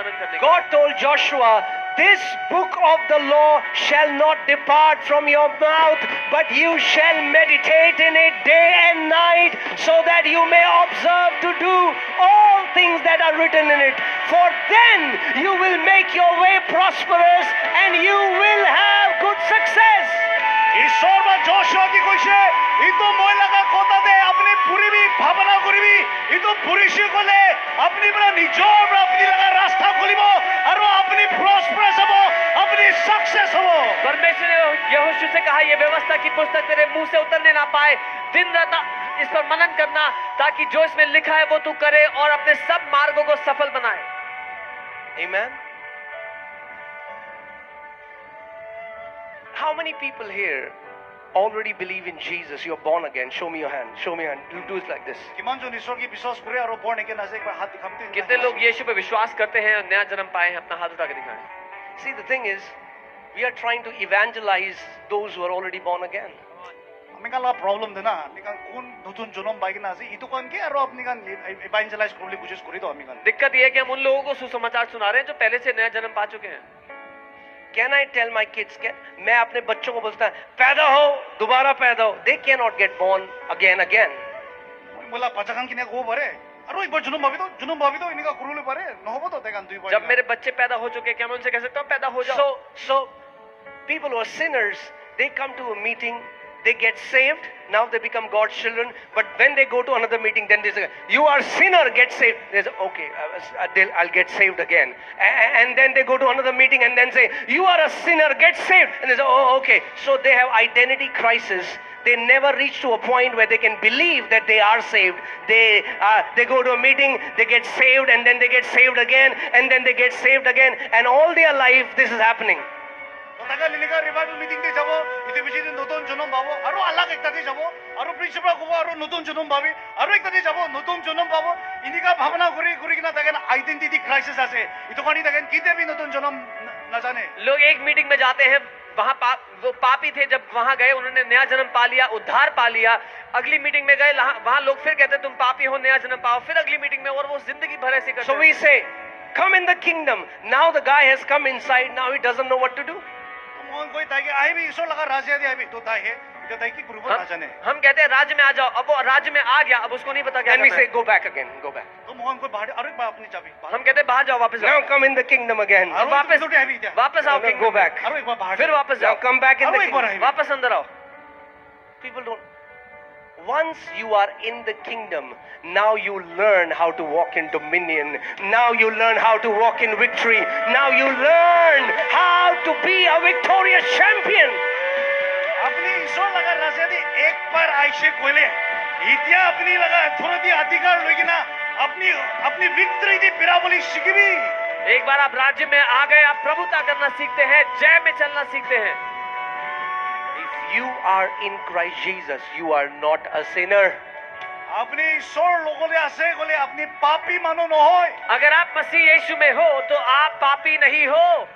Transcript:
मनन करने के God told Joshua, this book of the law shall not depart from your mouth, but you shall meditate in it day and night, so that you may observe to do all things that are written in it. For then you will make your way prosperous and you will have good success. ईश्वरमा Joshua की কৈছে ইতো মই লাগা কথাতে আপনি পুরিবি ভাবনা করিবি ইতো পুরিশি কলে আপনি পুরা নিজর আপনি লাগা রাস্তা খুলিব আর আপনি প্রসপারাস হবো আপনি सक्सेस হবো। परमेश्वर ने यहोशू से कहा, ये व्यवस्था की पुस्तक तेरे मुंह से उतरने ना पाए, दिन रात इस पर मनन करना, ताकि जो इसमें लिखा है वो तू करे और अपने सब मार्गों को सफल बनाए। Amen. How many people here already believe in Jesus? You're born again. Show me your hand. Show me your hand. You do it like this. किमान जो ईश्वर की विश्वास करे और born again ऐसे एक बार हाथ दिखाते हैं। कितने लोग यीशु पे विश्वास करते हैं और नया जन्म पाए हैं? अपना हाथ उठा के दिखाएं। See, the thing is, we are trying to evangelize those who are already born again. আমি কালা প্রবলেম দেনা আমি কান কোন নতুন জন্ম বাইক না আছে ইতো কান কে আর আপনি কান ইভাঞ্জেলাইজ করলে কোशिश করি तो আমি কান दिक्कत ये है कि हम उन लोगों को सुसमाचार सुना रहे हैं जो पहले से नया जन्म पा चुके हैं। Can I tell my kids? मैं अपने बच्चों को बोलता हूँ, पैदा हो, दोबारा पैदा हो. They cannot get born again. बोला पचाखान किने को भरे अरे एक बार जुनून भाभी तो इनका कुरुले भरे न हो तो देगा दुई बार जब मेरे बच्चे पैदा हो चुके, क्या मैं उनसे कह सकता हूँ पैदा हो जाओ? So people who are sinners, they come to a meeting, they get saved, now they become God's children, but when they go to another meeting, then they say, you are sinner, get saved. They say, okay, I'll get saved again. And then they go to another meeting and then say, you are a sinner, get saved. And they say, oh, okay. So they have identity crisis. They never reach to a point where they can believe that they are saved. They go to a meeting, they get saved, and then they get saved again, and then they get saved again, and all their life this is happening. টাকা Lilika revival meeting তে যাব ইতি বেশি দিন নতুন জন্ম পাবো আর আলাদা একটা দিয়ে যাব আর প্রিন্সিপাল কব আর নতুন জন্ম পাবি আর একটা দিয়ে যাব নতুন জন্ম পাবো ইনিকা ভাবনা করি কিনা দেখেন আইডেন্টিটি ক্রাইসিস আছে ইতোখানি দেখেন কিতে भी নতুন জন্ম না জানে। लोग एक मीटिंग में जाते हैं, वहां वो पापी थे, जब वहां गए उन्होंने नया जन्म पा लिया, उद्धार पा लिया। अगली मीटिंग में गए, वहां लोग फिर कहते तुम पापी हो, नया जन्म पाओ। फिर अगली मीटिंग में और वो जिंदगी भर ऐसे करते। So we say, come in the kingdom. Now the guy has come inside, now he doesn't know what to do. कोई ताकि आई भी ईश्वर लगा राज्य दे आई तो ताई है तो ताई की गुरु राजा ने हम कहते हैं राज्य में आ जाओ, अब वो राज्य में आ गया, अब उसको नहीं पता क्या Then we say, go back again, go back. तो मोहन कोई बाहर अरे बाप अपनी चाबी हम कहते हैं बाहर जाओ, वापस Now come in the kingdom again. अब वापस आओ, No, go back. अरे एक बार बाहर फिर वापस Now जाओ, come back in the अब एक बार kingdom. आई वापस अंदर आओ। People don't. Once you are in the kingdom, now you learn how to walk in dominion. Now you learn how to walk in victory. Now you learn how to be a victorious champion. अपनी ईश्वर लगा राजा दे एक बार Ayse कोले इतिया अपनी लगा authority अधिकार लोगी ना अपनी विक्ट्री दी पिरावली शिकवी। एक बार आप राज्य में आ गए, आप प्रभुता करना सीखते हैं, जय में चलना सीखते हैं। If you are in Christ Jesus, you are not a sinner. अपने ईश्वर लोगों ने ऐसे बोले अपनी पापी मानो न होए। अगर आप मसीह यीशु में हो तो आप पापी नहीं हो।